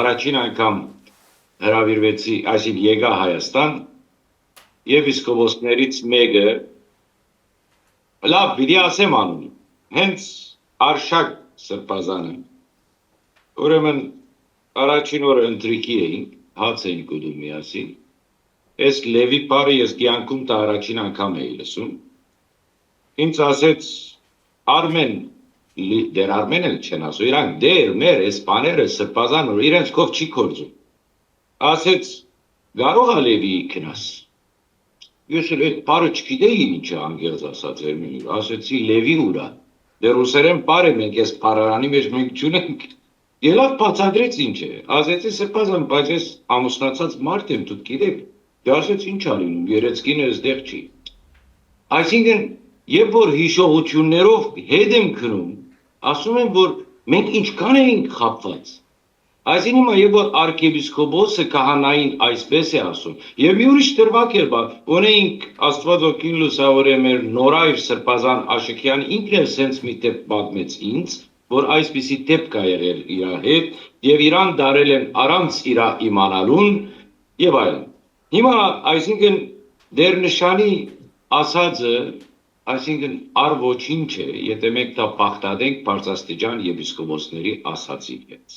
առաջին անգամ հրավիրվեցի, այսին եկա Հայաստան, եպիսկոպոսներից մեկը, լավ, պիտի ասեմ անունը, հենց Արշակ Սրբազանը, ուրեմն առաջին օրը ընտրիքի էինք, հաց էինք ուտում միասին, ես Լևի պարը ես կյանքում դա առաջին անգամ էի լսում, ինձ ասեց Արմեն, դեր Արմեն էլ չեն ասում, իրանք դեր, մեր, էսպաները, Սրբազան, իրենց կով չի կործում, ասեց կարող ա Լևիի կնաս, ես էլ այդ պարը չգիտեի ինչը անգեղծ ասած էր, ասեցի Լևի ուրա, դեր ուսերեն պար է մենք ես պարարանի մեջ մենք չունենք, ելավ բացադրեց ինչ է, ասեցի Սրբազան, բայց ես ամուսնացած մարդ եմ, դուք գիտեք, դե ասեց ինչ ա լինում, երեցկինը էստեղ չի, այսինքն երբ որ հիշողություններով հետ եմ քնում, ասում եմ, որ մենք ինչքան էինք խաբված, այսին հիմա երբ որ արքեպիսկոպոսը քահանային այսպես է ասում, եւ մի ուրիշ դրվագ էր բա, ունեինք Աստված օգին լուսավորե մեր Նորայր Սրբազան Աշոքյանը ինքն էլ սենց մի դեպք պատմեց ինձ, որ այսպիսի դեպք ա եղել իր հետ եւ իրան դարել են առանց իր իմանալուն եւ այլն։ Հիմա այսինքն դեր նշանի ասածը, այսինքն առ ոչինչ է, եթե մենք դա բախտադենք բարձրաստիճան եպիսկոպոսների ասածի հետ։